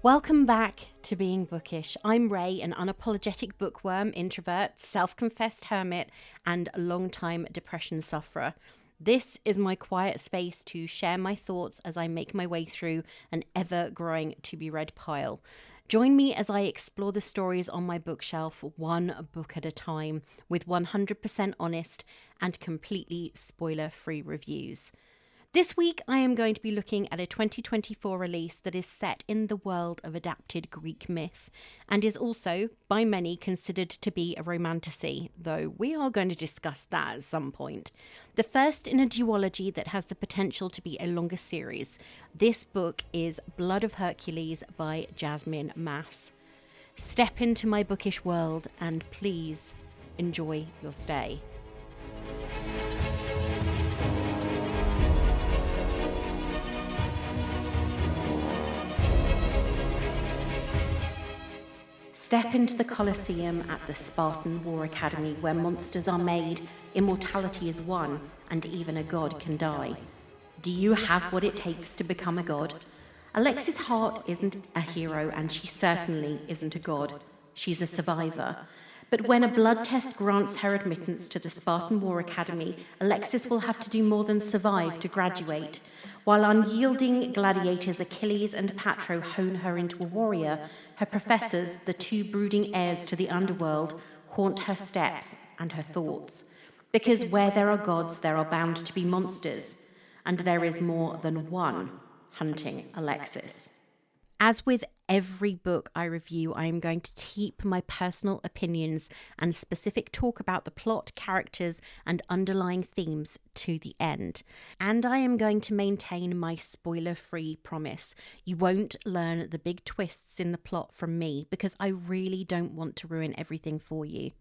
Welcome back to Being Bookish. I'm Ray, an unapologetic bookworm, introvert, self-confessed hermit, and long-time depression sufferer. This is my quiet space to share my thoughts as I make my way through an ever-growing to-be-read pile. Join me as I explore the stories on my bookshelf, one book at a time, with 100% honest and completely spoiler-free reviews. This week, I am going to be looking at a 2024 release that is set in the world of adapted Greek myth and is also, by many, considered to be a romantasy, though we are going to discuss that at some point. The first in a duology that has the potential to be a longer series. This book is Blood of Hercules by Jasmine Mas. Step into my bookish world and please enjoy your stay. Step into the Colosseum at the Spartan War Academy where monsters are made, immortality is won, and even a god can die. Do you have what it takes to become a god? Alexis Hart isn't a hero and she certainly isn't a god. She's a survivor. But when a blood test grants her admittance to the Spartan War Academy, Alexis will have to do more than survive to graduate. While unyielding gladiators Achilles and Patro hone her into a warrior, her professors, the two brooding heirs to the underworld, haunt her steps and her thoughts. Because where there are gods, there are bound to be monsters, and there is more than one hunting Alexis. As with every book I review, I am going to keep my personal opinions and specific talk about the plot, characters, and underlying themes to the end. And I am going to maintain my spoiler-free promise. You won't learn the big twists in the plot from me because I really don't want to ruin everything for you.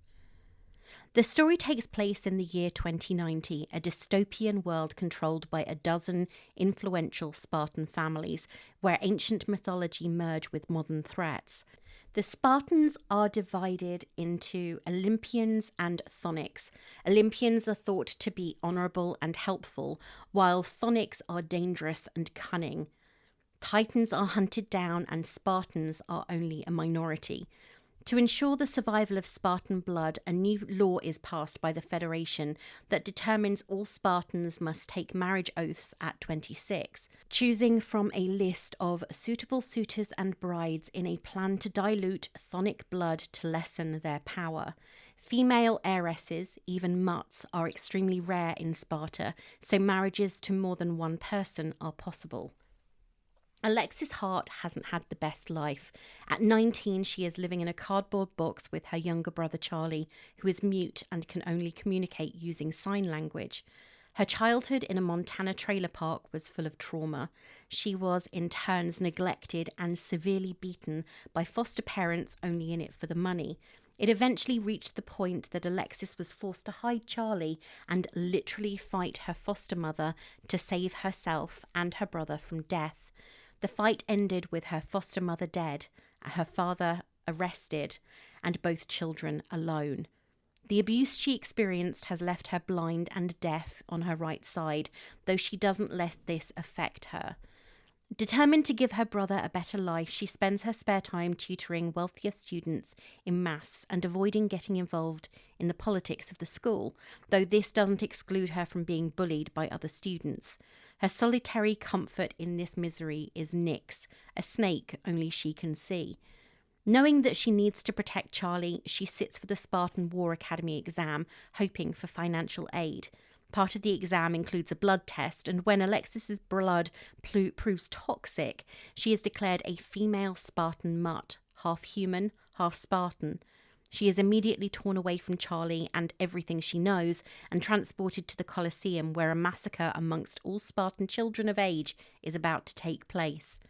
The story takes place in the year 2090, a dystopian world controlled by a dozen influential Spartan families, where ancient mythology merge with modern threats. The Spartans are divided into Olympians and Chthonics. Olympians are thought to be honourable and helpful, while Chthonics are dangerous and cunning. Titans are hunted down and Spartans are only a minority. To ensure the survival of Spartan blood, a new law is passed by the Federation that determines all Spartans must take marriage oaths at 26, choosing from a list of suitable suitors and brides in a plan to dilute Chthonic blood to lessen their power. Female heiresses, even mutts, are extremely rare in Sparta, so marriages to more than one person are possible. Alexis Hart hasn't had the best life. At 19, she is living in a cardboard box with her younger brother Charlie, who is mute and can only communicate using sign language. Her childhood in a Montana trailer park was full of trauma. She was in turns neglected and severely beaten by foster parents only in it for the money. It eventually reached the point that Alexis was forced to hide Charlie and literally fight her foster mother to save herself and her brother from death. The fight ended with her foster mother dead, her father arrested, and both children alone. The abuse she experienced has left her blind and deaf on her right side, though she doesn't let this affect her. Determined to give her brother a better life, she spends her spare time tutoring wealthier students in maths and avoiding getting involved in the politics of the school, though this doesn't exclude her from being bullied by other students. Her solitary comfort in this misery is Nyx, a snake only she can see. Knowing that she needs to protect Charlie, she sits for the Spartan War Academy exam, hoping for financial aid. Part of the exam includes a blood test, and when Alexis's blood proves toxic, she is declared a female Spartan mutt, half human, half Spartan. She is immediately torn away from Charlie and everything she knows and transported to the Colosseum, where a massacre amongst all Spartan children of age is about to take place.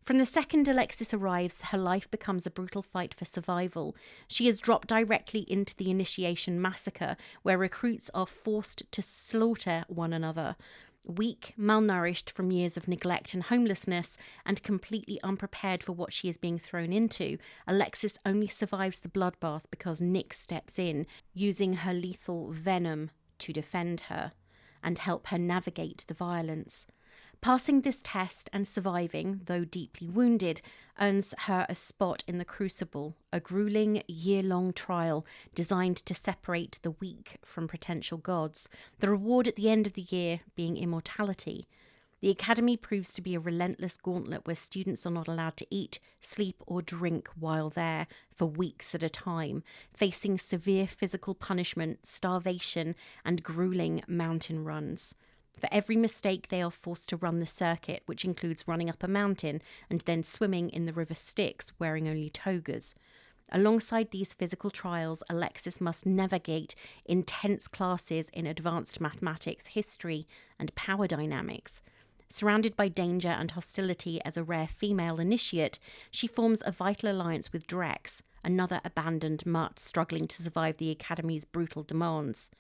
From the second Alexis arrives, her life becomes a brutal fight for survival. She is dropped directly into the initiation massacre, where recruits are forced to slaughter one another. Weak, malnourished from years of neglect and homelessness, and completely unprepared for what she is being thrown into, Alexis only survives the bloodbath because Nyx steps in, using her lethal venom to defend her and help her navigate the violence. Passing this test and surviving, though deeply wounded, earns her a spot in the Crucible, a grueling year-long trial designed to separate the weak from potential gods, the reward at the end of the year being immortality. The Academy proves to be a relentless gauntlet where students are not allowed to eat, sleep, or drink while there for weeks at a time, facing severe physical punishment, starvation, and grueling mountain runs. For every mistake, they are forced to run the circuit, which includes running up a mountain and then swimming in the river Styx, wearing only togas. Alongside these physical trials, Alexis must navigate intense classes in advanced mathematics, history, and power dynamics. Surrounded by danger and hostility as a rare female initiate, she forms a vital alliance with Drex, another abandoned mutt struggling to survive the Academy's brutal demands.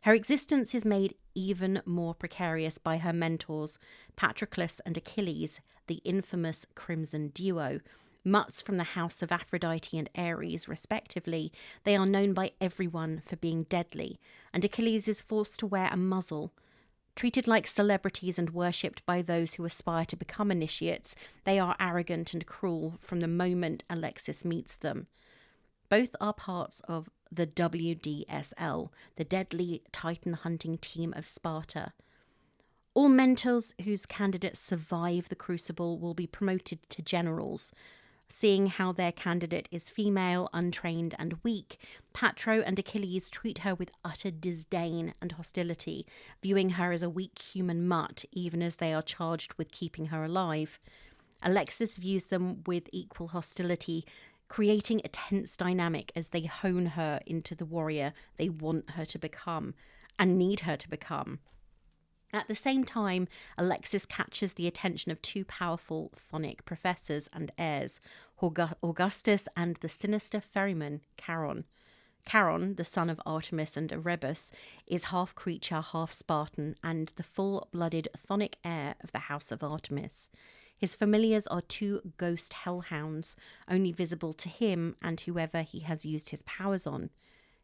Her existence is made even more precarious by her mentors, Patroclus and Achilles, the infamous Crimson Duo. Mutts from the house of Aphrodite and Ares, respectively, they are known by everyone for being deadly, and Achilles is forced to wear a muzzle. Treated like celebrities and worshipped by those who aspire to become initiates, they are arrogant and cruel from the moment Alexis meets them. Both are parts of the WDSL, the Deadly Titan Hunting Team of Sparta. All mentors whose candidates survive the Crucible will be promoted to generals. Seeing how their candidate is female, untrained, and weak, Patro and Achilles treat her with utter disdain and hostility, viewing her as a weak human mutt, even as they are charged with keeping her alive. Alexis views them with equal hostility, creating a tense dynamic as they hone her into the warrior they want her to become and need her to become. At the same time, Alexis catches the attention of two powerful Chthonic professors and heirs, Augustus and the sinister ferryman, Charon. Charon, the son of Artemis and Erebus, is half creature, half Spartan, and the full-blooded Chthonic heir of the House of Artemis. His familiars are two ghost hellhounds, only visible to him and whoever he has used his powers on.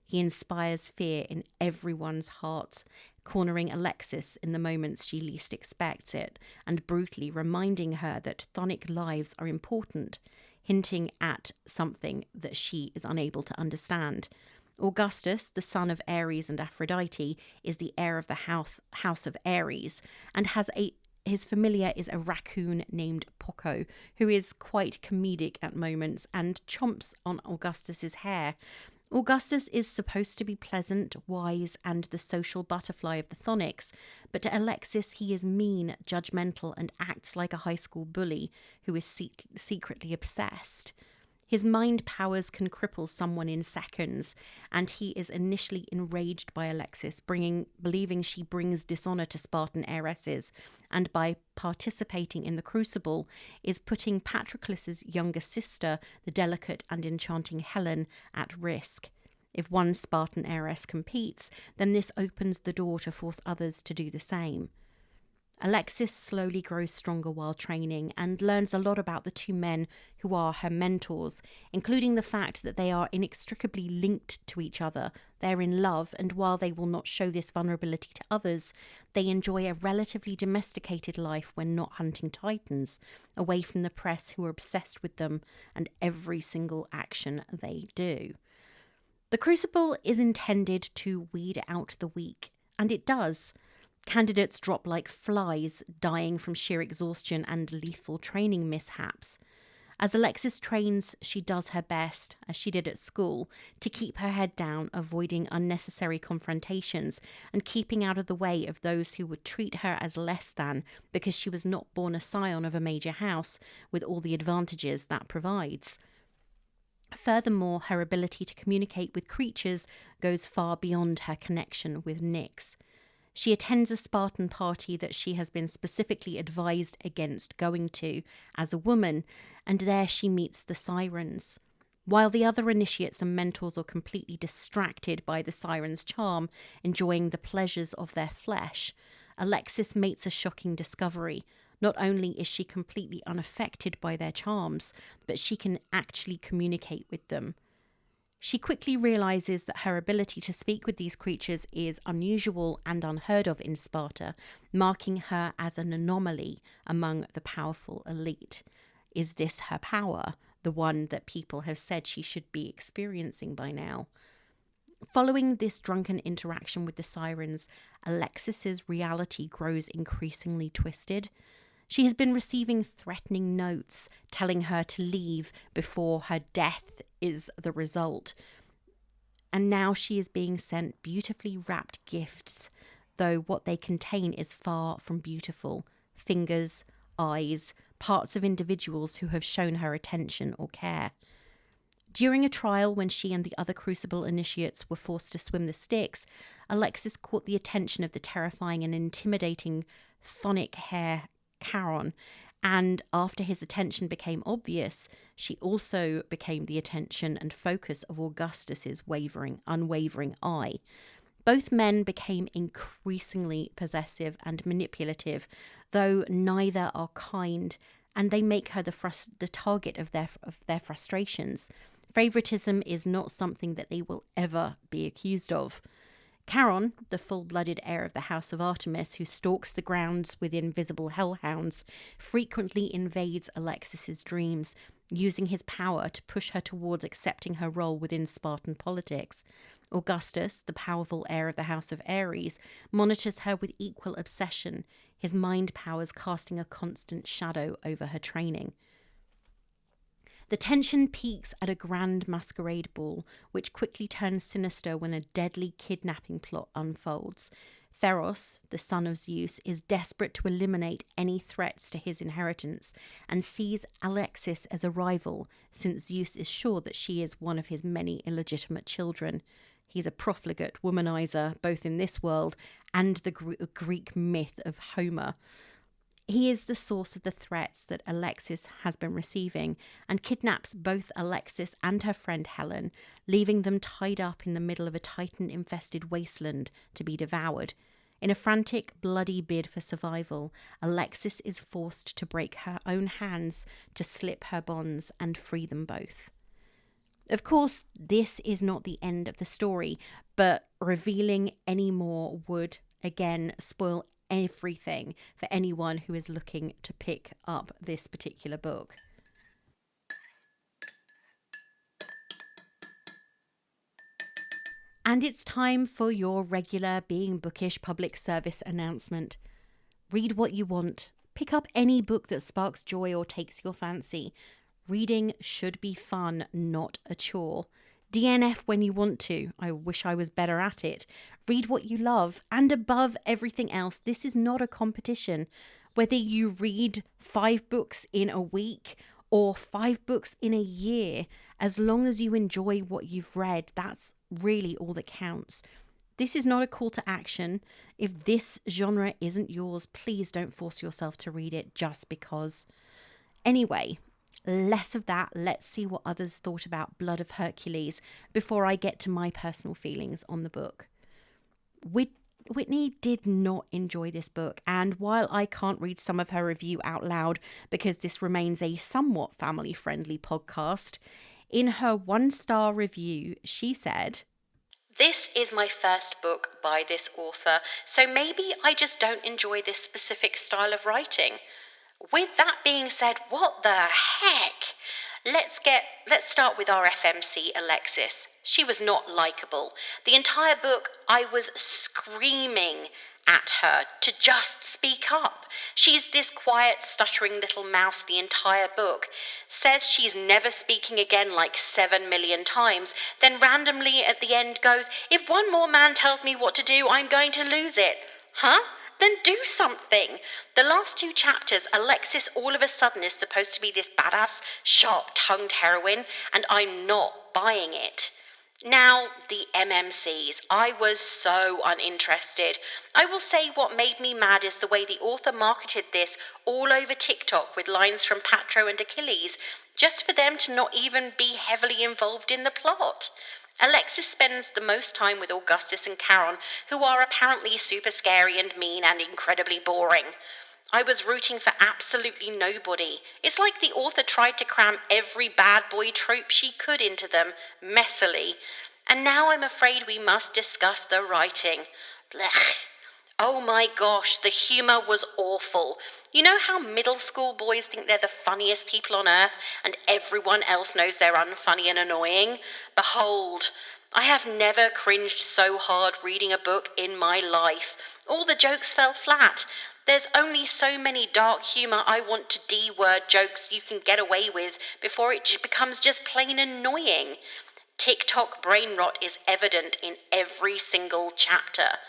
He inspires fear in everyone's heart, cornering Alexis in the moments she least expects it, and brutally reminding her that chthonic lives are important, hinting at something that she is unable to understand. Augustus, the son of Ares and Aphrodite, is the heir of the house of Ares, and his familiar is a raccoon named Poco, who is quite comedic at moments and chomps on Augustus's hair. Augustus is supposed to be pleasant, wise, and the social butterfly of the Chthonics, but to Alexis he is mean, judgmental, and acts like a high school bully who is secretly obsessed. His mind powers can cripple someone in seconds, and he is initially enraged by Alexis, believing she brings dishonor to Spartan heiresses, and by participating in the Crucible, is putting Patroclus's younger sister, the delicate and enchanting Helen, at risk. If one Spartan heiress competes, then this opens the door to force others to do the same. Alexis slowly grows stronger while training and learns a lot about the two men who are her mentors, including the fact that they are inextricably linked to each other. They're in love, and while they will not show this vulnerability to others, they enjoy a relatively domesticated life when not hunting titans, away from the press who are obsessed with them and every single action they do. The Crucible is intended to weed out the weak, and it does. Candidates drop like flies, dying from sheer exhaustion and lethal training mishaps. As Alexis trains, she does her best, as she did at school, to keep her head down, avoiding unnecessary confrontations and keeping out of the way of those who would treat her as less than because she was not born a scion of a major house with all the advantages that provides. Furthermore, her ability to communicate with creatures goes far beyond her connection with Nyx. She attends a Spartan party that she has been specifically advised against going to as a woman, and there she meets the sirens. While the other initiates and mentors are completely distracted by the sirens' charm, enjoying the pleasures of their flesh, Alexis makes a shocking discovery. Not only is she completely unaffected by their charms, but she can actually communicate with them. She quickly realizes that her ability to speak with these creatures is unusual and unheard of in Sparta, marking her as an anomaly among the powerful elite. Is this her power, the one that people have said she should be experiencing by now? Following this drunken interaction with the sirens, Alexis's reality grows increasingly twisted. She has been receiving threatening notes telling her to leave before her death is the result. And now she is being sent beautifully wrapped gifts, though what they contain is far from beautiful. Fingers, eyes, parts of individuals who have shown her attention or care. During a trial when she and the other Crucible initiates were forced to swim the Styx, Alexis caught the attention of the terrifying and intimidating chthonic hair Charon, and after his attention became obvious, she also became the attention and focus of Augustus's unwavering eye. Both men became increasingly possessive and manipulative, though neither are kind, and they make her the target of their frustrations. Favoritism is not something that they will ever be accused of. Charon, the full-blooded heir of the House of Artemis, who stalks the grounds with invisible hellhounds, frequently invades Alexis's dreams, using his power to push her towards accepting her role within Spartan politics. Augustus, the powerful heir of the House of Ares, monitors her with equal obsession, his mind powers casting a constant shadow over her training. The tension peaks at a grand masquerade ball, which quickly turns sinister when a deadly kidnapping plot unfolds. Theros, the son of Zeus, is desperate to eliminate any threats to his inheritance and sees Alexis as a rival, since Zeus is sure that she is one of his many illegitimate children. He's a profligate womanizer, both in this world and the Greek myth of Homer. He is the source of the threats that Alexis has been receiving and kidnaps both Alexis and her friend Helen, leaving them tied up in the middle of a Titan-infested wasteland to be devoured. In a frantic, bloody bid for survival, Alexis is forced to break her own hands to slip her bonds and free them both. Of course, this is not the end of the story, but revealing any more would, again, spoil everything for anyone who is looking to pick up this particular book. And it's time for your regular Being Bookish public service announcement. Read what you want. Pick up any book that sparks joy or takes your fancy. Reading should be fun, not a chore. DNF when you want to. I wish I was better at it. Read what you love. And above everything else, this is not a competition. Whether you read 5 books in a week or 5 books in a year, as long as you enjoy what you've read, that's really all that counts. This is not a call to action. If this genre isn't yours, please don't force yourself to read it just because. Anyway, less of that. Let's see what others thought about Blood of Hercules before I get to my personal feelings on the book. Whitney did not enjoy this book, and while I can't read some of her review out loud because this remains a somewhat family-friendly podcast, in her 1-star review, she said, "This is my first book by this author, so maybe I just don't enjoy this specific style of writing. With that being said, what the heck? Let's start with our FMC, Alexis. She was not likable. The entire book, I was screaming at her to just speak up. She's this quiet, stuttering little mouse the entire book. Says she's never speaking again like 7 million times, then randomly at the end goes, if one more man tells me what to do, I'm going to lose it. Huh? Then do something. The last 2 chapters, Alexis all of a sudden is supposed to be this badass, sharp-tongued heroine, and I'm not buying it. Now, the MMCs. I was so uninterested. I will say what made me mad is the way the author marketed this all over TikTok with lines from Patro and Achilles, just for them to not even be heavily involved in the plot. Alexis spends the most time with Augustus and Charon, who are apparently super scary and mean and incredibly boring. I was rooting for absolutely nobody. It's like the author tried to cram every bad boy trope she could into them, messily. And now I'm afraid we must discuss the writing. Blech. Oh my gosh, the humour was awful. You know how middle school boys think they're the funniest people on earth and everyone else knows they're unfunny and annoying? Behold, I have never cringed so hard reading a book in my life. All the jokes fell flat. There's only so many dark humour I want to D-word jokes you can get away with before it becomes just plain annoying. TikTok brain rot is evident in every single chapter.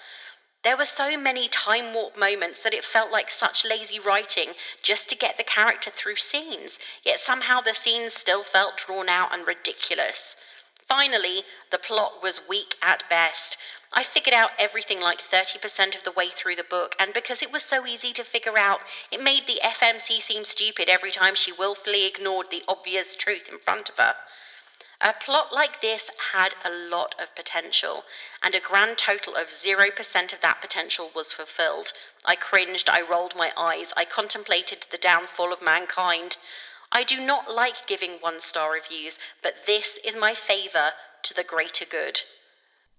There were so many time warp moments that it felt like such lazy writing just to get the character through scenes, yet somehow the scenes still felt drawn out and ridiculous. Finally, the plot was weak at best. I figured out everything like 30% of the way through the book, and because it was so easy to figure out, it made the FMC seem stupid every time she willfully ignored the obvious truth in front of her. A plot like this had a lot of potential, and a grand total of 0% of that potential was fulfilled. I cringed, I rolled my eyes, I contemplated the downfall of mankind. I do not like giving one-star reviews, but this is my favour to the greater good.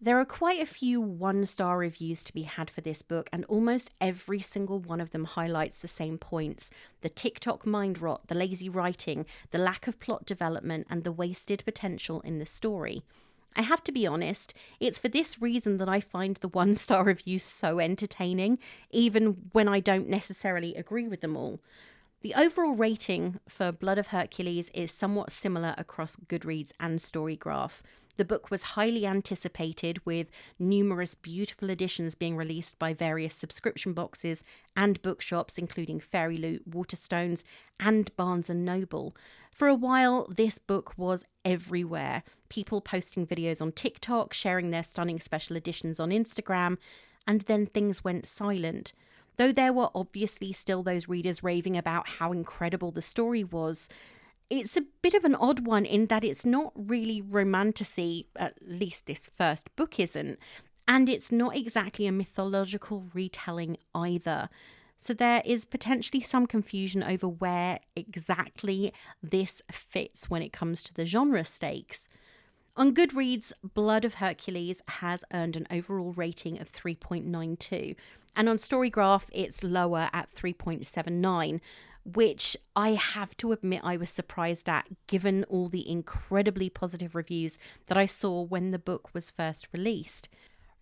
There are quite a few one-star reviews to be had for this book, and almost every single one of them highlights the same points: the TikTok mind rot, the lazy writing, the lack of plot development, and the wasted potential in the story. I have to be honest, it's for this reason that I find the one-star reviews so entertaining, even when I don't necessarily agree with them all. The overall rating for Blood of Hercules is somewhat similar across Goodreads and Storygraph. The book was highly anticipated, with numerous beautiful editions being released by various subscription boxes and bookshops, including Fairy Loot, Waterstones, and Barnes & Noble. For a while, this book was everywhere. People posting videos on TikTok, sharing their stunning special editions on Instagram, and then things went silent. Though there were obviously still those readers raving about how incredible the story was, it's a bit of an odd one in that it's not really romantasy, at least this first book isn't, and it's not exactly a mythological retelling either. So there is potentially some confusion over where exactly this fits when it comes to the genre stakes. On Goodreads, Blood of Hercules has earned an overall rating of 3.92, and on Storygraph it's lower at 3.79, which I have to admit I was surprised at, given all the incredibly positive reviews that I saw when the book was first released.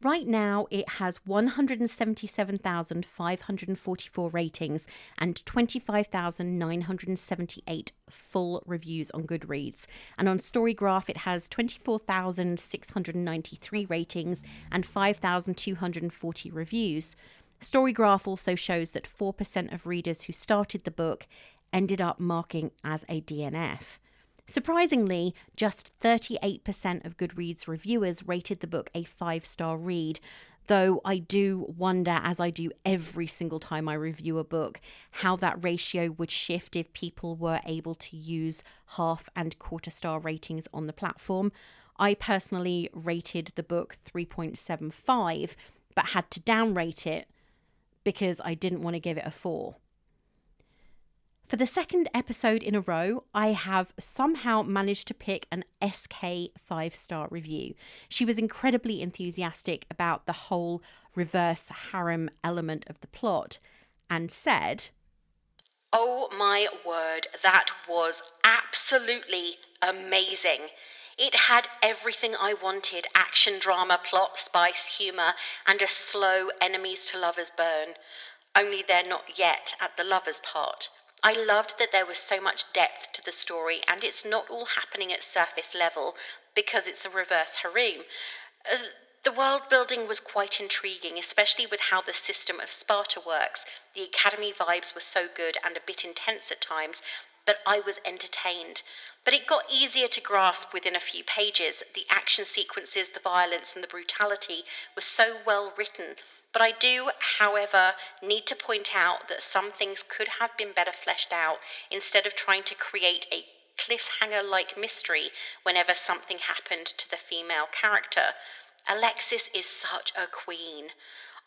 Right now, it has 177,544 ratings and 25,978 full reviews on Goodreads. And on Storygraph, it has 24,693 ratings and 5,240 reviews. Storygraph also shows that 4% of readers who started the book ended up marking as a DNF. Surprisingly, just 38% of Goodreads reviewers rated the book a 5-star read, though I do wonder, as I do every single time I review a book, how that ratio would shift if people were able to use half and quarter-star ratings on the platform. I personally rated the book 3.75, but had to downrate it because I didn't want to give it a 4. For the second episode in a row, I have somehow managed to pick an SK 5-star review. She was incredibly enthusiastic about the whole reverse harem element of the plot and said, "Oh my word, that was absolutely amazing. It had everything I wanted: action, drama, plot, spice, humour, and a slow enemies to lovers burn. Only they're not yet at the lovers part. I loved that there was so much depth to the story, and it's not all happening at surface level because it's a reverse harem. The world building was quite intriguing, especially with how the system of Sparta works. The academy vibes were so good and a bit intense at times, but I was entertained. But it got easier to grasp within a few pages. The action sequences, the violence, and the brutality were so well written. But I do, however, need to point out that some things could have been better fleshed out instead of trying to create a cliffhanger-like mystery whenever something happened to the female character. Alexis is such a queen.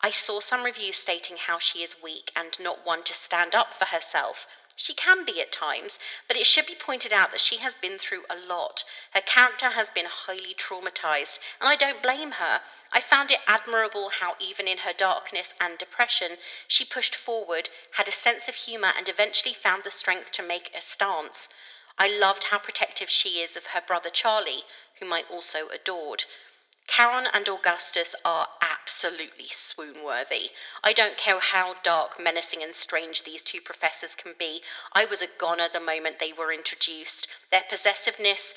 I saw some reviews stating how she is weak and not one to stand up for herself. She can be at times, but it should be pointed out that she has been through a lot. Her character has been highly traumatized, and I don't blame her. I found it admirable how even in her darkness and depression, she pushed forward, had a sense of humor, and eventually found the strength to make a stance. I loved how protective she is of her brother Charlie, whom I also adored. Charon and Augustus are absolutely swoon-worthy. I don't care how dark, menacing, and strange these two professors can be. I was a goner the moment they were introduced. Their possessiveness,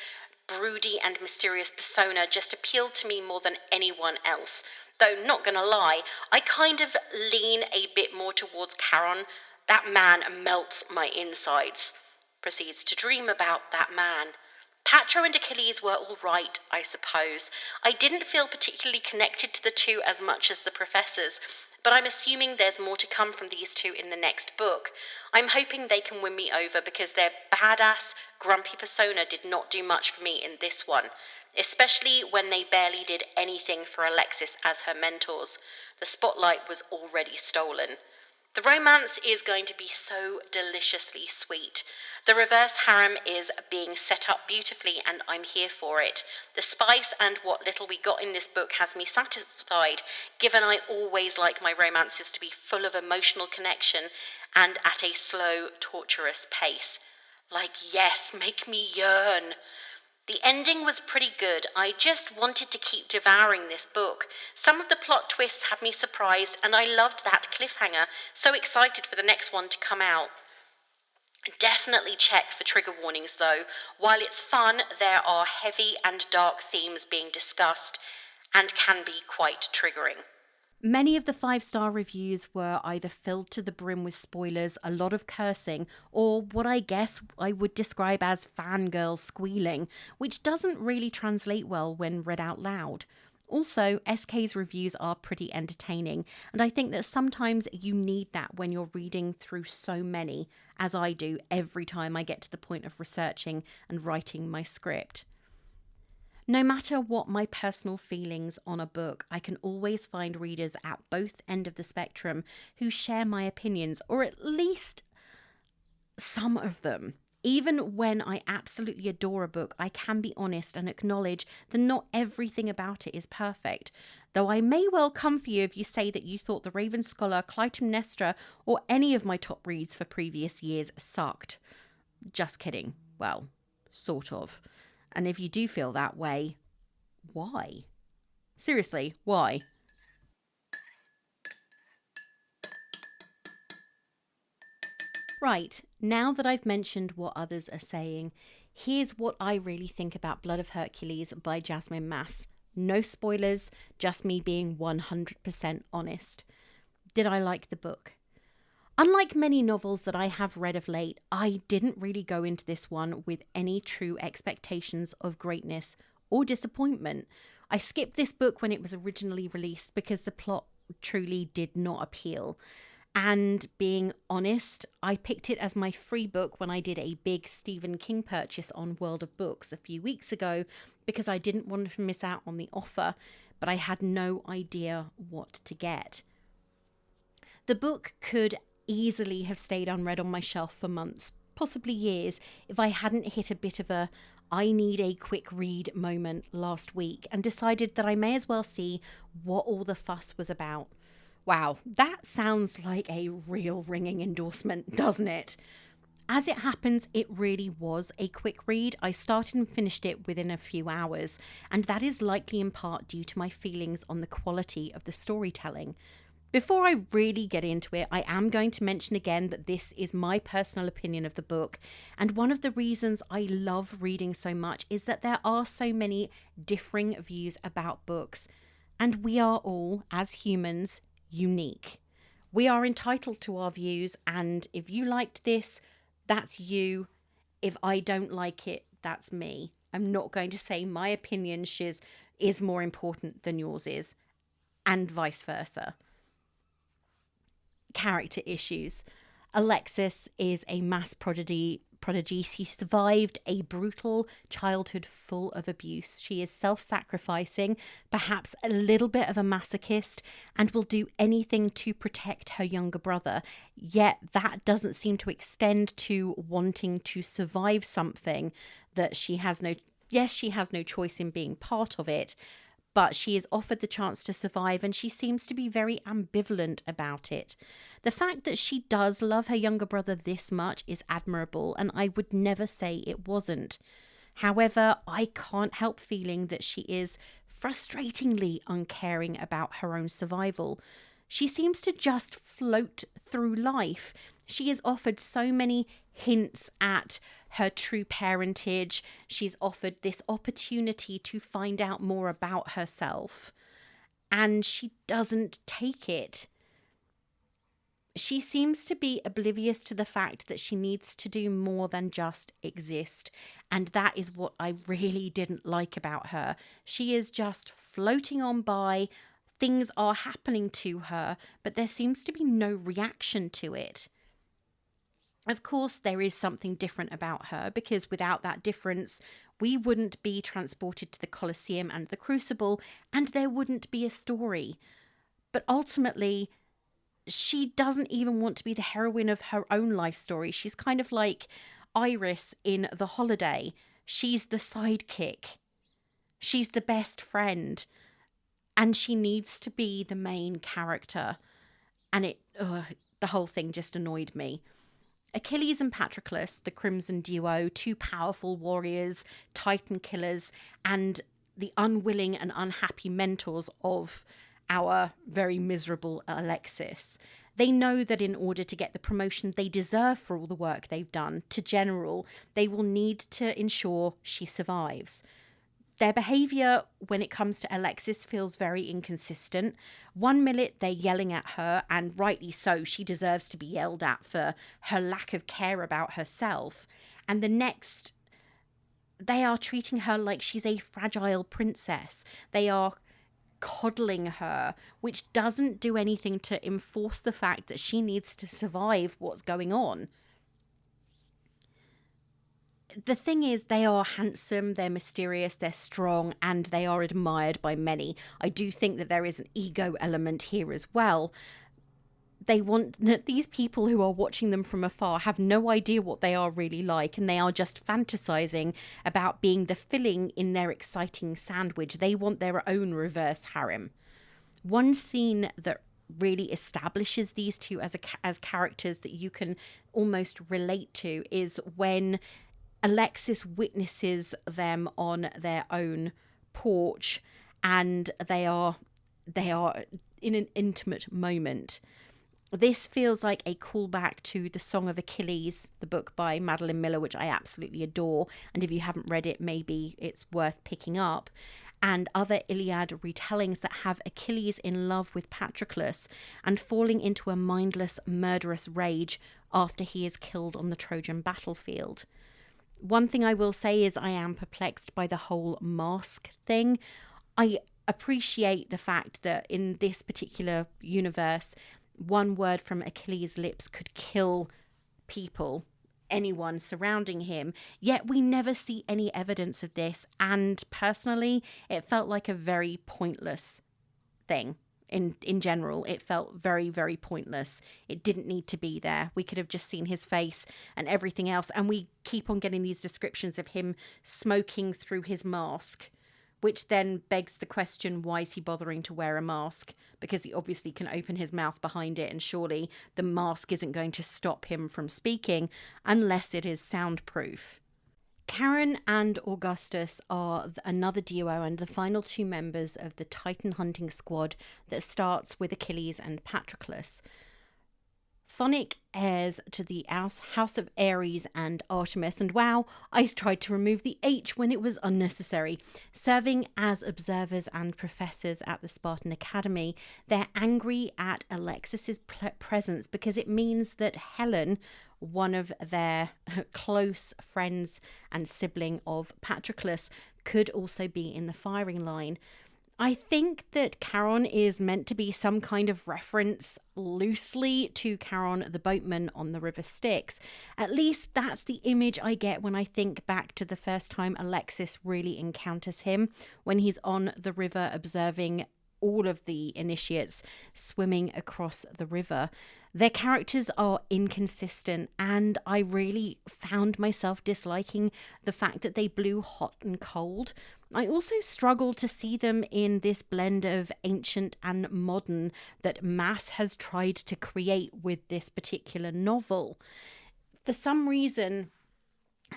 broody, and mysterious persona just appealed to me more than anyone else. Though, not gonna lie, I kind of lean a bit more towards Charon. That man melts my insides. Proceeds to dream about that man. Patro and Achilles were all right, I suppose. I didn't feel particularly connected to the two as much as the professors, but I'm assuming there's more to come from these two in the next book. I'm hoping they can win me over because their badass, grumpy persona did not do much for me in this one, especially when they barely did anything for Alexis as her mentors. The spotlight was already stolen. The romance is going to be so deliciously sweet. The reverse harem is being set up beautifully, and I'm here for it. The spice and what little we got in this book has me satisfied, given I always like my romances to be full of emotional connection and at a slow, torturous pace. Like, yes, make me yearn. The ending was pretty good. I just wanted to keep devouring this book. Some of the plot twists had me surprised, and I loved that cliffhanger. So excited for the next one to come out. Definitely check for trigger warnings though. While it's fun, there are heavy and dark themes being discussed and can be quite triggering. Many of the 5-star reviews were either filled to the brim with spoilers, a lot of cursing, or what I guess I would describe as fangirl squealing, which doesn't really translate well when read out loud. Also, SK's reviews are pretty entertaining, and I think that sometimes you need that when you're reading through so many, as I do every time I get to the point of researching and writing my script. No matter what my personal feelings on a book, I can always find readers at both ends of the spectrum who share my opinions, or at least some of them. Even when I absolutely adore a book, I can be honest and acknowledge that not everything about it is perfect. Though I may well come for you if you say that you thought The Raven Scholar, Clytemnestra, or any of my top reads for previous years sucked. Just kidding. Well, sort of. And if you do feel that way, why? Seriously, why? Right, now that I've mentioned what others are saying, here's what I really think about Blood of Hercules by Jasmine Mas. No spoilers, just me being 100% honest. Did I like the book? Unlike many novels that I have read of late, I didn't really go into this one with any true expectations of greatness or disappointment. I skipped this book when it was originally released because the plot truly did not appeal. And being honest, I picked it as my free book when I did a big Stephen King purchase on World of Books a few weeks ago because I didn't want to miss out on the offer, but I had no idea what to get. The book could easily have stayed unread on my shelf for months, possibly years, if I hadn't hit a bit of a I need a quick read moment last week and decided that I may as well see what all the fuss was about. Wow, that sounds like a real ringing endorsement, doesn't it? As it happens, it really was a quick read. I started and finished it within a few hours, and that is likely in part due to my feelings on the quality of the storytelling. Before I really get into it, I am going to mention again that this is my personal opinion of the book, and one of the reasons I love reading so much is that there are so many differing views about books, and we are all, as humans, unique. We are entitled to our views, and if you liked this, that's you. If I don't like it, that's me. I'm not going to say my opinion, Shiz, is more important than yours is, and vice versa. Character issues. Alexis is a mass prodigy prodigy. She survived a brutal childhood full of abuse. She is self-sacrificing, perhaps a little bit of a masochist, and will do anything to protect her younger brother. Yet that doesn't seem to extend to wanting to survive something that she has no... Yes, she has no choice in being part of it, but she is offered the chance to survive, and she seems to be very ambivalent about it. The fact that she does love her younger brother this much is admirable, and I would never say it wasn't. However, I can't help feeling that she is frustratingly uncaring about her own survival. She seems to just float through life. She is offered so many hints at her true parentage. She's offered this opportunity to find out more about herself, and she doesn't take it. She seems to be oblivious to the fact that she needs to do more than just exist, and that is what I really didn't like about her. She is just floating on by. Things are happening to her, but there seems to be no reaction to it. Of course, there is something different about her, because without that difference, we wouldn't be transported to the Colosseum and the Crucible, and there wouldn't be a story. But ultimately, she doesn't even want to be the heroine of her own life story. She's kind of like Iris in The Holiday. She's the sidekick. She's the best friend. And she needs to be the main character. And the whole thing just annoyed me. Achilles and Patroclus, the Crimson Duo, two powerful warriors, titan killers, and the unwilling and unhappy mentors of our very miserable Alexis. They know that in order to get the promotion they deserve for all the work they've done to general, they will need to ensure she survives. Their behaviour when it comes to Alexis feels very inconsistent. 1 minute they're yelling at her, and rightly so, she deserves to be yelled at for her lack of care about herself. And the next, they are treating her like she's a fragile princess. They are coddling her, which doesn't do anything to enforce the fact that she needs to survive what's going on. The thing is, they are handsome, they're mysterious, they're strong, and they are admired by many. I do think that there is an ego element here as well. These people who are watching them from afar have no idea what they are really like, and they are just fantasizing about being the filling in their exciting sandwich. They want their own reverse harem. One scene that really establishes these two as characters that you can almost relate to is when Alexis witnesses them on their own porch, and they are in an intimate moment. This feels like a callback to The Song of Achilles, the book by Madeline Miller, which I absolutely adore. And if you haven't read it, maybe it's worth picking up. And other Iliad retellings that have Achilles in love with Patroclus and falling into a mindless, murderous rage after he is killed on the Trojan battlefield. One thing I will say is I am perplexed by the whole mask thing. I appreciate the fact that in this particular universe, one word from Achilles' lips could kill people, anyone surrounding him, yet we never see any evidence of this, and personally, it felt like a very pointless thing. In general, it felt very, very pointless. It didn't need to be there. We could have just seen his face and everything else, and we keep on getting these descriptions of him smoking through his mask, which then begs the question, why is he bothering to wear a mask? Because he obviously can open his mouth behind it, and surely the mask isn't going to stop him from speaking unless it is soundproof. Charon and Augustus are another duo and the final two members of the Titan hunting squad that starts with Achilles and Patroclus. Phonic heirs to the House of Ares and Artemis, and wow, I tried to remove the H when it was unnecessary. Serving as observers and professors at the Spartan Academy, they're angry at Alexis's presence because it means that Helen, one of their close friends and sibling of Patroclus, could also be in the firing line. I think that Charon is meant to be some kind of reference loosely to Charon the boatman on the River Styx. At least that's the image I get when I think back to the first time Alexis really encounters him, when he's on the river observing all of the initiates swimming across the river. Their characters are inconsistent, and I really found myself disliking the fact that they blew hot and cold. I also struggle to see them in this blend of ancient and modern that Mas has tried to create with this particular novel. For some reason,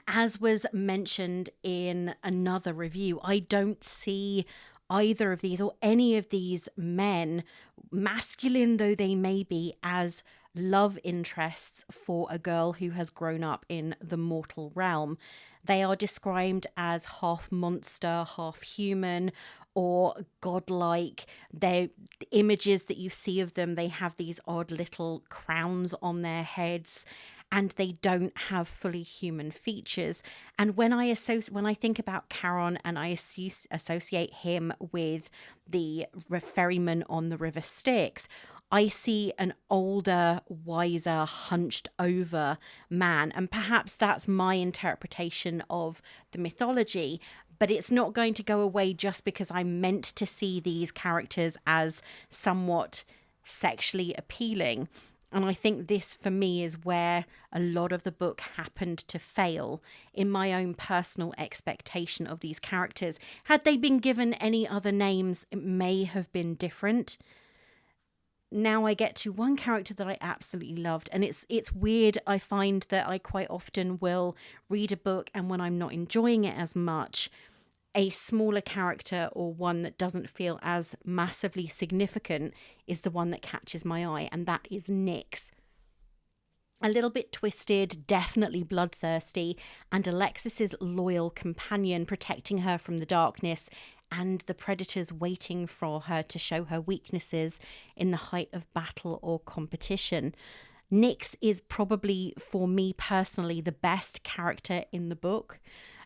as was mentioned in another review, I don't see either of these or any of these men, masculine though they may be, as love interests for a girl who has grown up in the mortal realm. They are described as half monster, half human, or godlike. The images that you see of them, they have these odd little crowns on their heads, and they don't have fully human features. And when I think about Charon and I associate him with the ferryman on the River Styx, I see an older, wiser, hunched over man. And perhaps that's my interpretation of the mythology. But it's not going to go away just because I'm meant to see these characters as somewhat sexually appealing. And I think this, for me, is where a lot of the book happened to fail in my own personal expectation of these characters. Had they been given any other names, it may have been different. Now I get to one character that I absolutely loved, and it's weird. I find that I quite often will read a book, and when I'm not enjoying it as much, a smaller character or one that doesn't feel as massively significant is the one that catches my eye, and that is Nyx. A little bit twisted, definitely bloodthirsty, and Alexis's loyal companion, protecting her from the darkness and the predators waiting for her to show her weaknesses in the height of battle or competition. Nyx is probably, for me personally, the best character in the book.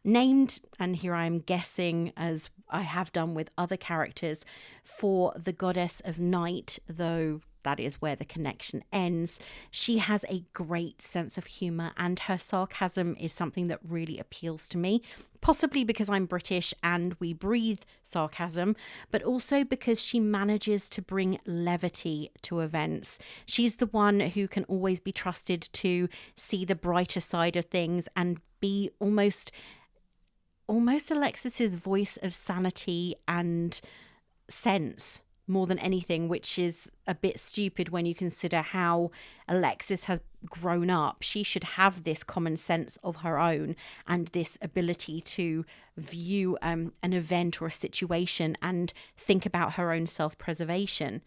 Named, and here I am guessing, as I have done with other characters, for the goddess of night, though that is where the connection ends. She has a great sense of humour, and her sarcasm is something that really appeals to me, possibly because I'm British and we breathe sarcasm, but also because she manages to bring levity to events. She's the one who can always be trusted to see the brighter side of things and be almost Alexis's voice of sanity and sense more than anything, which is a bit stupid when you consider how Alexis has grown up. She should have this common sense of her own and this ability to view an event or a situation and think about her own self-preservation.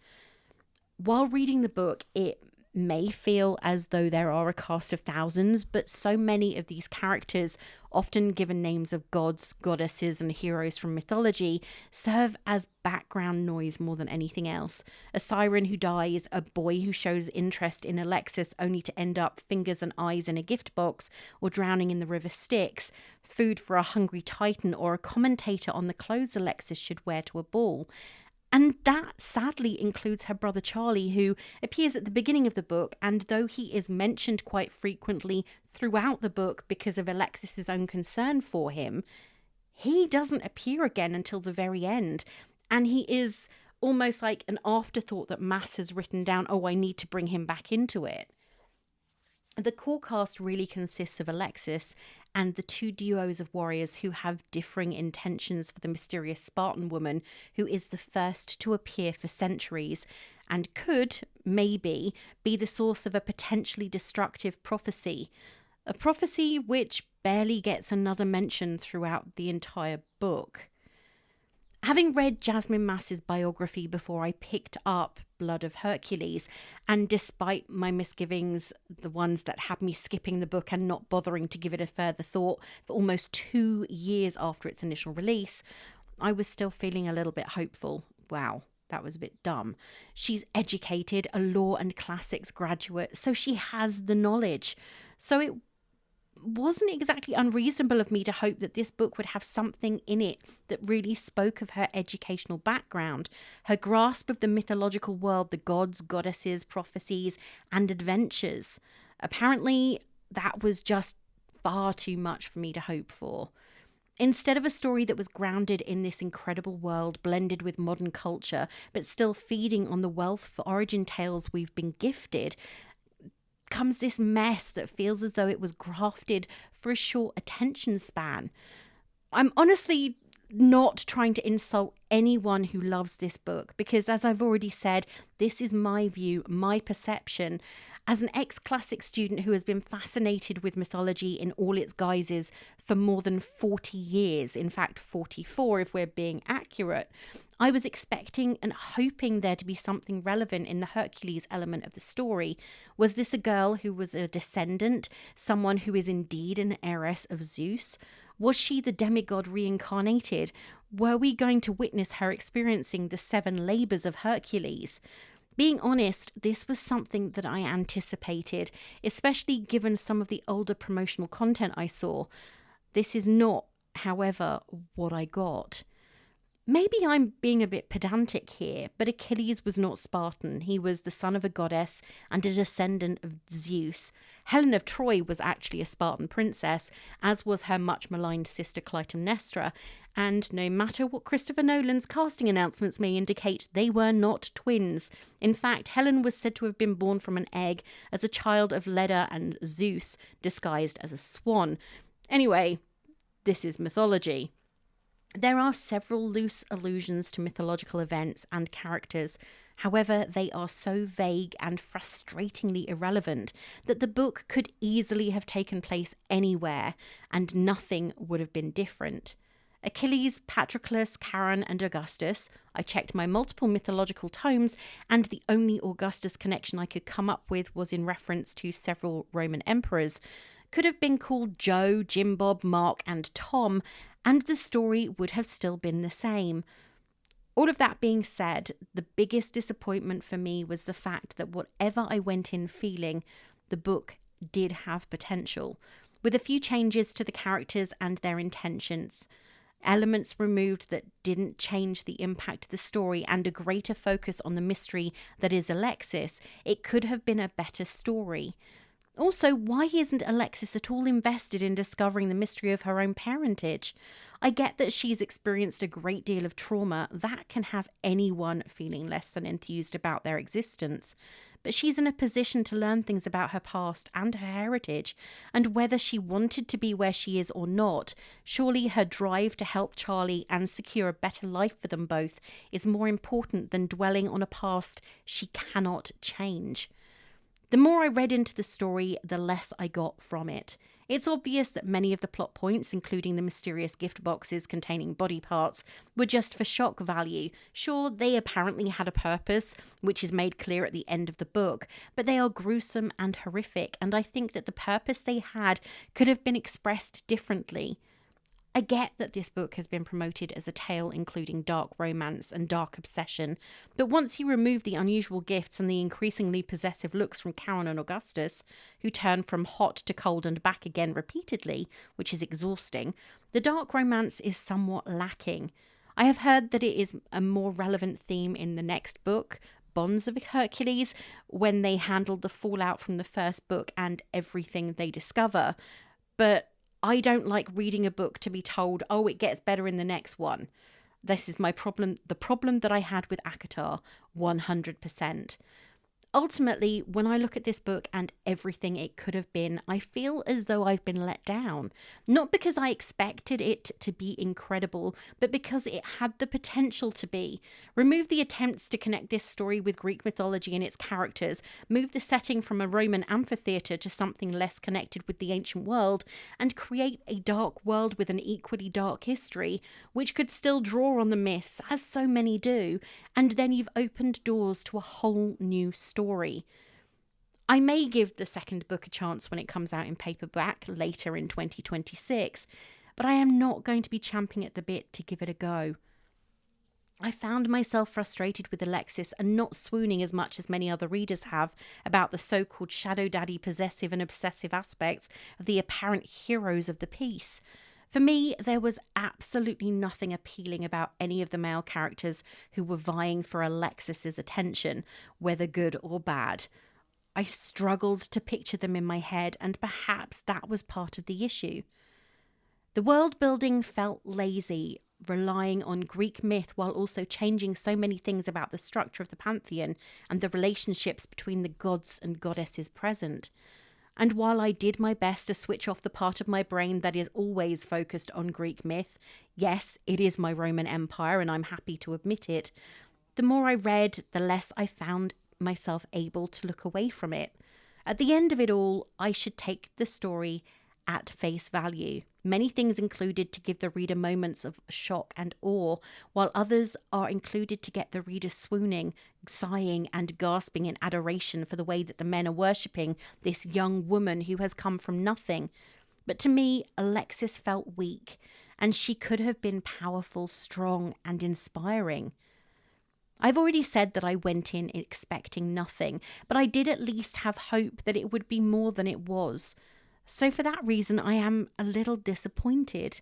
While reading the book, it may feel as though there are a cast of thousands, but so many of these characters, often given names of gods, goddesses, and heroes from mythology, serve as background noise more than anything else. A siren who dies, a boy who shows interest in Alexis only to end up fingers and eyes in a gift box or drowning in the River Styx, food for a hungry titan, or a commentator on the clothes Alexis should wear to a ball. And that sadly includes her brother Charlie, who appears at the beginning of the book, and though he is mentioned quite frequently throughout the book because of Alexis's own concern for him, he doesn't appear again until the very end. And he is almost like an afterthought that Mas has written down, oh, I need to bring him back into it. The core cast really consists of Alexis and the two duos of warriors who have differing intentions for the mysterious Spartan woman who is the first to appear for centuries and could, maybe, be the source of a potentially destructive prophecy. A prophecy which barely gets another mention throughout the entire book. Having read Jasmine Mas's biography before I picked up Blood of Hercules, and despite my misgivings, the ones that had me skipping the book and not bothering to give it a further thought for almost 2 years after its initial release, I was still feeling a little bit hopeful. Wow, that was a bit dumb. She's educated, a law and classics graduate, so she has the knowledge. So it wasn't exactly unreasonable of me to hope that this book would have something in it that really spoke of her educational background, her grasp of the mythological world, the gods, goddesses, prophecies, and adventures. Apparently, that was just far too much for me to hope for. Instead of a story that was grounded in this incredible world, blended with modern culture, but still feeding on the wealth of origin tales we've been gifted, comes this mess that feels as though it was grafted for a short attention span. I'm honestly not trying to insult anyone who loves this book, because as I've already said, this is my view, my perception. As an ex-classic student who has been fascinated with mythology in all its guises for more than 40 years, in fact 44 if we're being accurate, I was expecting and hoping there to be something relevant in the Hercules element of the story. Was this a girl who was a descendant, someone who is indeed an heiress of Zeus? Was she the demigod reincarnated? Were we going to witness her experiencing the 7 labours of Hercules? Being honest, this was something that I anticipated, especially given some of the older promotional content I saw. This is not, however, what I got. Maybe I'm being a bit pedantic here, but Achilles was not Spartan. He was the son of a goddess and a descendant of Zeus. Helen of Troy was actually a Spartan princess, as was her much maligned sister Clytemnestra, and no matter what Christopher Nolan's casting announcements may indicate, they were not twins. In fact, Helen was said to have been born from an egg as a child of Leda and Zeus, disguised as a swan. Anyway, this is mythology. There are several loose allusions to mythological events and characters. However, they are so vague and frustratingly irrelevant that the book could easily have taken place anywhere and nothing would have been different. Achilles, Patroclus, Charon, and Augustus. I checked my multiple mythological tomes, and the only Augustus connection I could come up with was in reference to several Roman emperors. Could have been called Joe, Jim Bob, Mark, and Tom, and the story would have still been the same. All of that being said, the biggest disappointment for me was the fact that whatever I went in feeling, the book did have potential, with a few changes to the characters and their intentions. Elements removed that didn't change the impact of the story, and a greater focus on the mystery that is Alexis, it could have been a better story. Also, why isn't Alexis at all invested in discovering the mystery of her own parentage? I get that she's experienced a great deal of trauma. That can have anyone feeling less than enthused about their existence. But she's in a position to learn things about her past and her heritage, and whether she wanted to be where she is or not, surely her drive to help Charlie and secure a better life for them both is more important than dwelling on a past she cannot change. The more I read into the story, the less I got from it. It's obvious that many of the plot points, including the mysterious gift boxes containing body parts, were just for shock value. Sure, they apparently had a purpose, which is made clear at the end of the book, but they are gruesome and horrific, and I think that the purpose they had could have been expressed differently. I get that this book has been promoted as a tale including dark romance and dark obsession, but once you remove the unusual gifts and the increasingly possessive looks from Charon and Augustus, who turn from hot to cold and back again repeatedly, which is exhausting, the dark romance is somewhat lacking. I have heard that it is a more relevant theme in the next book, Bonds of Hercules, when they handled the fallout from the first book and everything they discover, but I don't like reading a book to be told, oh, it gets better in the next one. This is my problem, the problem that I had with ACOTAR, 100%. Ultimately, when I look at this book and everything it could have been, I feel as though I've been let down. Not because I expected it to be incredible, but because it had the potential to be. Remove the attempts to connect this story with Greek mythology and its characters, move the setting from a Roman amphitheatre to something less connected with the ancient world, and create a dark world with an equally dark history, which could still draw on the myths, as so many do, and then you've opened doors to a whole new story. I may give the second book a chance when it comes out in paperback later in 2026, but I am not going to be champing at the bit to give it a go. I found myself frustrated with Alexis and not swooning as much as many other readers have about the so-called shadow daddy possessive and obsessive aspects of the apparent heroes of the piece. For me, there was absolutely nothing appealing about any of the male characters who were vying for Alexis's attention, whether good or bad. I struggled to picture them in my head, and perhaps that was part of the issue. The world building felt lazy, relying on Greek myth while also changing so many things about the structure of the pantheon and the relationships between the gods and goddesses present. And while I did my best to switch off the part of my brain that is always focused on Greek myth, yes, it is my Roman Empire and I'm happy to admit it, the more I read, the less I found myself able to look away from it. At the end of it all, I should take the story at face value. Many things included to give the reader moments of shock and awe, while others are included to get the reader swooning, sighing and gasping in adoration for the way that the men are worshipping this young woman who has come from nothing. But to me, Alexis felt weak, and she could have been powerful, strong and inspiring. I've already said that I went in expecting nothing, but I did at least have hope that it would be more than it was. So for that reason, I am a little disappointed.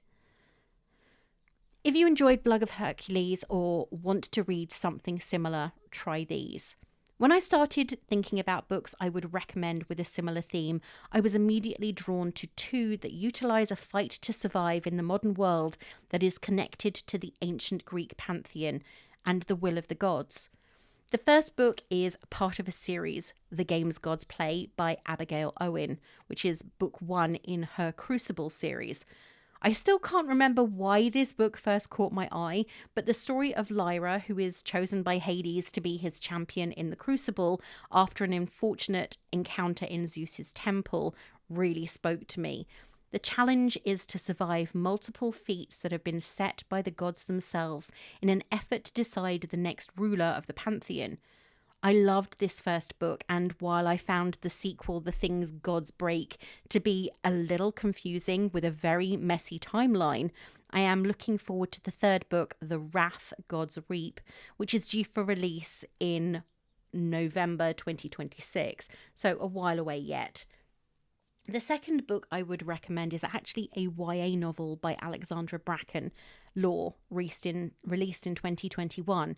If you enjoyed Blood of Hercules or want to read something similar, try these. When I started thinking about books I would recommend with a similar theme, I was immediately drawn to two that utilize a fight to survive in the modern world that is connected to the ancient Greek pantheon and the will of the gods. The first book is part of a series, The Games Gods Play by Abigail Owen, which is book 1 in her Crucible series. I still can't remember why this book first caught my eye, but the story of Lyra, who is chosen by Hades to be his champion in the Crucible after an unfortunate encounter in Zeus's temple, really spoke to me. The challenge is to survive multiple feats that have been set by the gods themselves in an effort to decide the next ruler of the pantheon. I loved this first book, and while I found the sequel, The Things Gods Break, to be a little confusing with a very messy timeline, I am looking forward to the third book, The Wrath Gods Reap, which is due for release in November 2026, so a while away yet. The second book I would recommend is actually a YA novel by Alexandra Bracken, Law, released in 2021.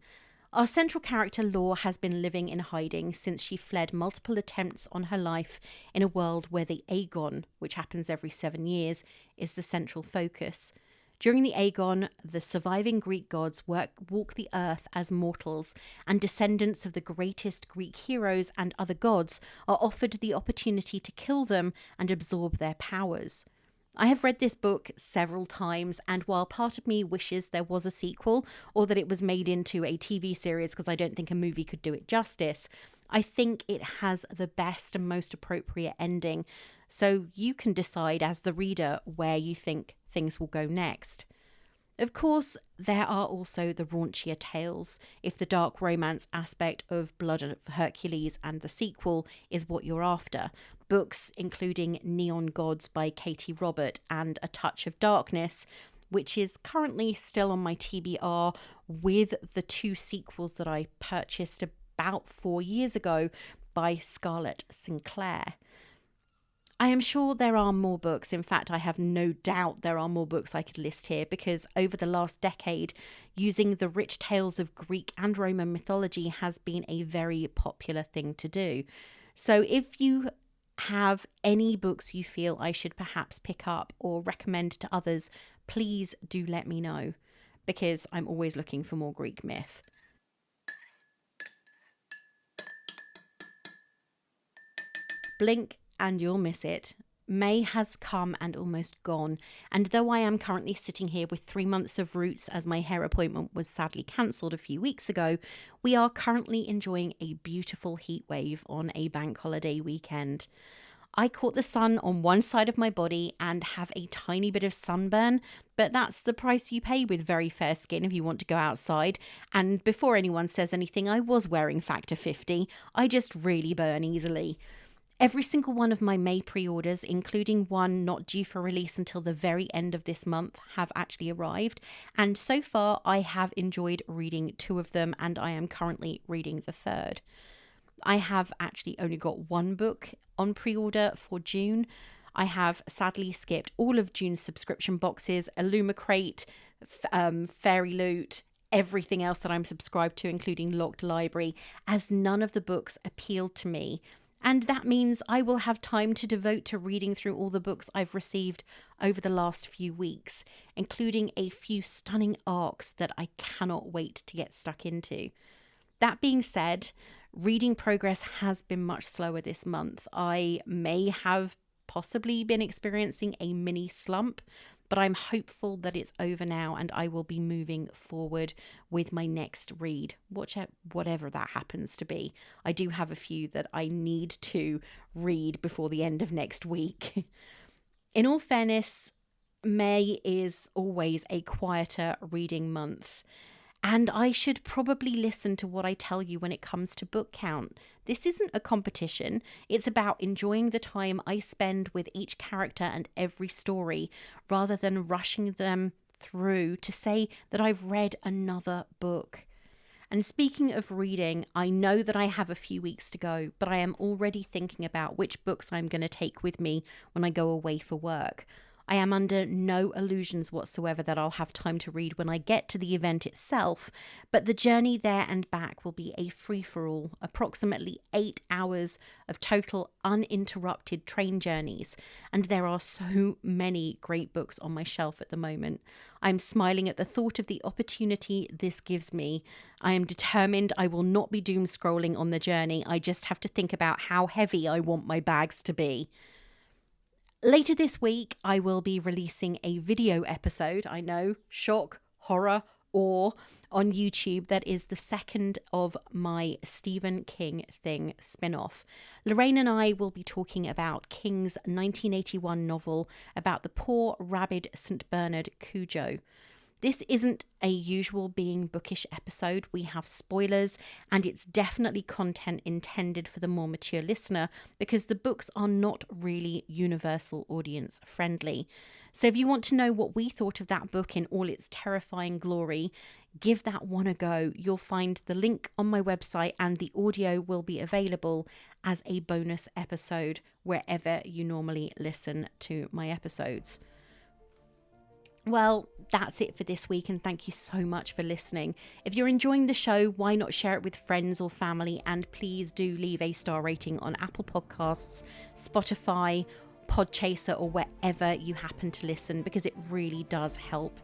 Our central character, Law, has been living in hiding since she fled multiple attempts on her life in a world where the Aegon, which happens every 7 years, is the central focus. During the Aegon, the surviving Greek gods walk the earth as mortals, and descendants of the greatest Greek heroes and other gods are offered the opportunity to kill them and absorb their powers. I have read this book several times, and while part of me wishes there was a sequel or that it was made into a TV series because I don't think a movie could do it justice, I think it has the best and most appropriate ending. So you can decide as the reader where you think things will go next. Of course, there are also the raunchier tales, if the dark romance aspect of Blood of Hercules and the sequel is what you're after. Books including Neon Gods by Katie Robert and A Touch of Darkness, which is currently still on my TBR with the 2 sequels that I purchased about 4 years ago by Scarlett Sinclair. I am sure there are more books. In fact, I have no doubt there are more books I could list here because over the last decade, using the rich tales of Greek and Roman mythology has been a very popular thing to do. So if you have any books you feel I should perhaps pick up or recommend to others, please do let me know because I'm always looking for more Greek myth. Blink and you'll miss it. May has come and almost gone, and though I am currently sitting here with 3 months of roots as my hair appointment was sadly cancelled a few weeks ago, we are currently enjoying a beautiful heat wave on a bank holiday weekend. I caught the sun on one side of my body and have a tiny bit of sunburn, but that's the price you pay with very fair skin if you want to go outside. And before anyone says anything, I was wearing factor 50. I just really burn easily. Every single one of my May pre-orders, including one not due for release until the very end of this month, have actually arrived. And so far, I have enjoyed reading 2 of them, and I am currently reading the 3rd. I have actually only got 1 book on pre-order for June. I have sadly skipped all of June's subscription boxes, Illumicrate, Fairy Loot, everything else that I'm subscribed to, including Locked Library, as none of the books appealed to me. And that means I will have time to devote to reading through all the books I've received over the last few weeks, including a few stunning arcs that I cannot wait to get stuck into. That being said, reading progress has been much slower this month. I may have possibly been experiencing a mini slump, but I'm hopeful that it's over now and I will be moving forward with my next read, whatever that happens to be. I do have a few that I need to read before the end of next week. In all fairness, May is always a quieter reading month. And I should probably listen to what I tell you when it comes to book count. This isn't a competition. It's about enjoying the time I spend with each character and every story, rather than rushing them through to say that I've read another book. And speaking of reading, I know that I have a few weeks to go, but I am already thinking about which books I'm going to take with me when I go away for work. I am under no illusions whatsoever that I'll have time to read when I get to the event itself, but the journey there and back will be a free-for-all, approximately 8 hours of total uninterrupted train journeys, and there are so many great books on my shelf at the moment. I'm smiling at the thought of the opportunity this gives me. I am determined I will not be doom scrolling on the journey. I just have to think about how heavy I want my bags to be. Later this week, I will be releasing a video episode, I know, shock, horror, awe, on YouTube that is the second of my Stephen King Thing spin-off. Lorraine and I will be talking about King's 1981 novel about the poor, rabid St. Bernard Cujo. This isn't a usual Being Bookish episode. We have spoilers, and it's definitely content intended for the more mature listener because the books are not really universal audience friendly. So if you want to know what we thought of that book in all its terrifying glory, give that one a go. You'll find the link on my website, and the audio will be available as a bonus episode wherever you normally listen to my episodes. Well, that's it for this week, and thank you so much for listening. If you're enjoying the show, why not share it with friends or family? And please do leave a star rating on Apple Podcasts, Spotify, Podchaser, or wherever you happen to listen, because it really does help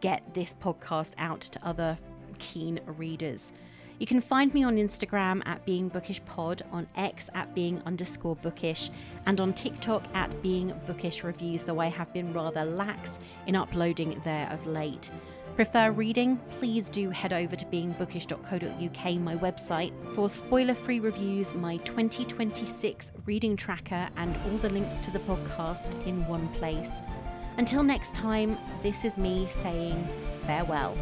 get this podcast out to other keen readers. You can find me on Instagram at Being Bookish Pod, on X at Being_Bookish, and on TikTok at Being Bookish Reviews, though I have been rather lax in uploading there of late. Prefer reading? Please do head over to beingbookish.co.uk, my website, for spoiler-free reviews, my 2026 reading tracker, and all the links to the podcast in one place. Until next time, this is me saying farewell.